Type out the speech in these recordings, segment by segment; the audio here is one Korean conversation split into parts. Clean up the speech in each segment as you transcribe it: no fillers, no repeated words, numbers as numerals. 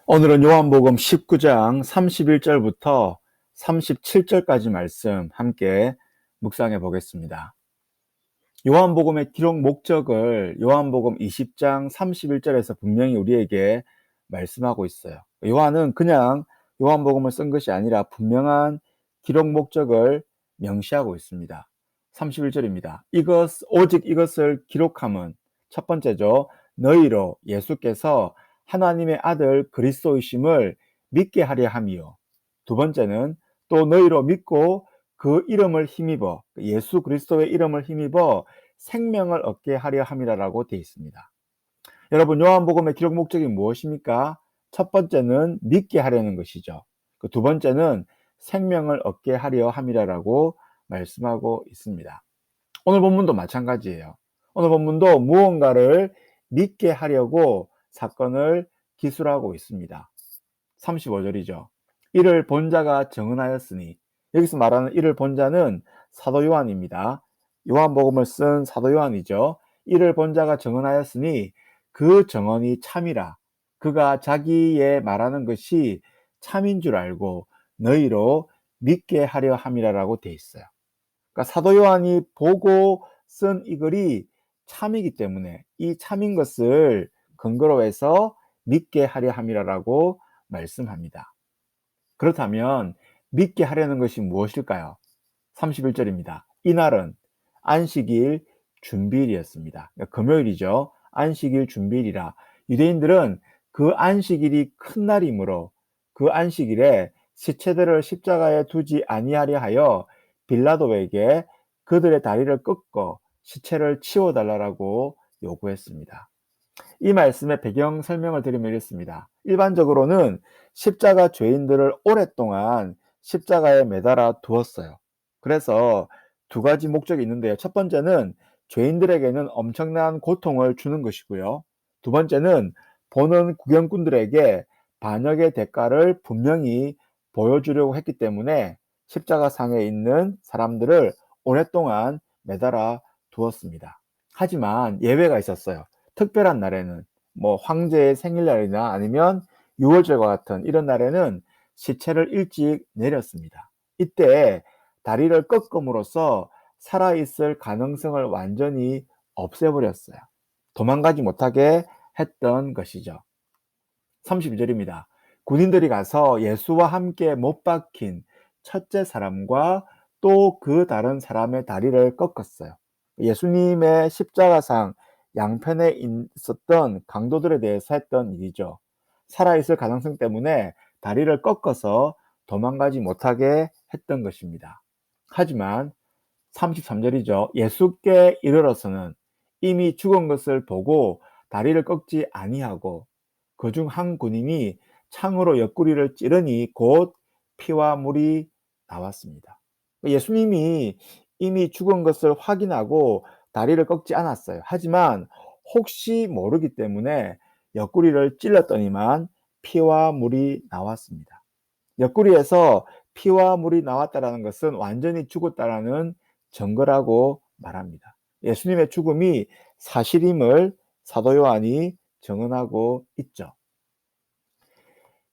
오늘은 요한복음 19장 31절부터 37절까지 말씀 함께 묵상해 보겠습니다. 요한복음의 기록 목적을 요한복음 20장 31절에서 분명히 우리에게 말씀하고 있어요. 요한은 그냥 요한복음을 쓴 것이 아니라 분명한 기록 목적을 명시하고 있습니다. 31절입니다. 오직 이것을 기록함은 첫 번째죠. 너희로 예수께서 하나님의 아들 그리스도이심을 믿게 하려 함이요. 두 번째는 또 너희로 믿고 그 이름을 힘입어 예수 그리스도의 이름을 힘입어 생명을 얻게 하려 함이라고 되어 있습니다. 여러분, 요한복음의 기록 목적이 무엇입니까? 첫 번째는 믿게 하려는 것이죠. 그 두 번째는 생명을 얻게 하려 함이라고 말씀하고 있습니다. 오늘 본문도 마찬가지예요. 오늘 본문도 무언가를 믿게 하려고 사건을 기술하고 있습니다. 35절이죠. 이를 본 자가 정언하였으니, 여기서 말하는 이를 본 자는 사도 요한입니다. 요한복음을 쓴 사도 요한이죠. 이를 본 자가 정언하였으니 그 정언이 참이라. 그가 자기의 말하는 것이 참인 줄 알고 너희로 믿게 하려 함이라라고 되어 있어요. 그러니까 사도 요한이 보고 쓴 이 글이 참이기 때문에 이 참인 것을 근거로 해서 믿게 하려 함이라라고 말씀합니다. 그렇다면 믿게 하려는 것이 무엇일까요? 31절입니다. 이날은 안식일 준비일이었습니다. 그러니까 금요일이죠. 안식일 준비일이라 유대인들은 그 안식일이 큰 날이므로 그 안식일에 시체들을 십자가에 두지 아니하려 하여 빌라도에게 그들의 다리를 꺾어 시체를 치워달라고 요구했습니다. 이 말씀의 배경 설명을 드리면 이렇습니다. 일반적으로는 십자가 죄인들을 오랫동안 십자가에 매달아 두었어요. 그래서 두 가지 목적이 있는데요. 첫 번째는 죄인들에게는 엄청난 고통을 주는 것이고요. 두 번째는 보는 구경꾼들에게 반역의 대가를 분명히 보여주려고 했기 때문에 십자가 상에 있는 사람들을 오랫동안 매달아 두었습니다. 하지만 예외가 있었어요. 특별한 날에는 황제의 생일날이나 아니면 유월절과 같은 이런 날에는 시체를 일찍 내렸습니다. 이때 다리를 꺾음으로써 살아있을 가능성을 완전히 없애버렸어요. 도망가지 못하게 했던 것이죠. 32절입니다. 군인들이 가서 예수와 함께 못 박힌 첫째 사람과 또 그 다른 사람의 다리를 꺾었어요. 예수님의 십자가상 양편에 있었던 강도들에 대해서 했던 일이죠. 살아있을 가능성 때문에 다리를 꺾어서 도망가지 못하게 했던 것입니다. 하지만 33절이죠. 예수께 이르러서는 이미 죽은 것을 보고 다리를 꺾지 아니하고 그중 한 군인이 창으로 옆구리를 찌르니 곧 피와 물이 나왔습니다. 예수님이 이미 죽은 것을 확인하고 다리를 꺾지 않았어요. 하지만 혹시 모르기 때문에 옆구리를 찔렀더니만 피와 물이 나왔습니다. 옆구리에서 피와 물이 나왔다는 것은 완전히 죽었다라는 증거라고 말합니다. 예수님의 죽음이 사실임을 사도 요한이 증언하고 있죠.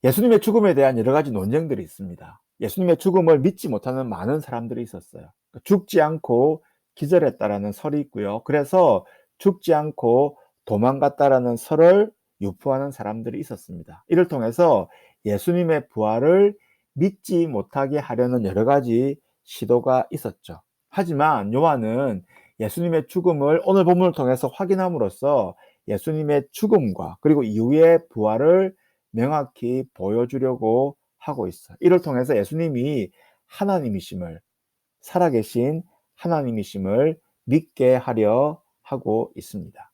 예수님의 죽음에 대한 여러 가지 논쟁들이 있습니다. 예수님의 죽음을 믿지 못하는 많은 사람들이 있었어요. 죽지 않고 기절했다라는 설이 있고요. 그래서 죽지 않고 도망갔다라는 설을 유포하는 사람들이 있었습니다. 이를 통해서 예수님의 부활을 믿지 못하게 하려는 여러 가지 시도가 있었죠. 하지만 요한은 예수님의 죽음을 오늘 본문을 통해서 확인함으로써 예수님의 죽음과 그리고 이후의 부활을 명확히 보여주려고 하고 있어요. 이를 통해서 예수님이 하나님이심을, 살아계신 하나님이심을 믿게 하려 하고 있습니다.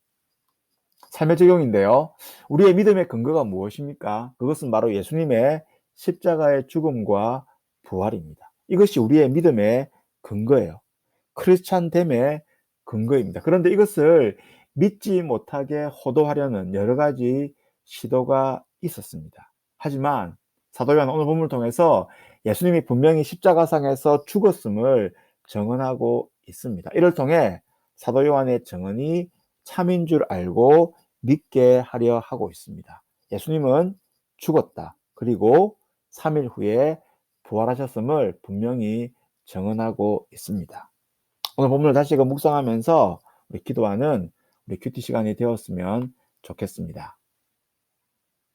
삶의 적용인데요. 우리의 믿음의 근거가 무엇입니까? 그것은 바로 예수님의 십자가의 죽음과 부활입니다. 이것이 우리의 믿음의 근거예요. 크리스찬됨의 근거입니다. 그런데 이것을 믿지 못하게 호도하려는 여러 가지 시도가 있었습니다. 하지만 사도 요한 오늘 본문을 통해서 예수님이 분명히 십자가상에서 죽었음을 증언하고 있습니다. 이를 통해 사도 요한의 증언이 참인 줄 알고 믿게 하려 하고 있습니다. 예수님은 죽었다. 그리고 3일 후에 부활하셨음을 분명히 증언하고 있습니다. 오늘 본문을 다시금 묵상하면서 우리 기도하는 우리 큐티 시간이 되었으면 좋겠습니다.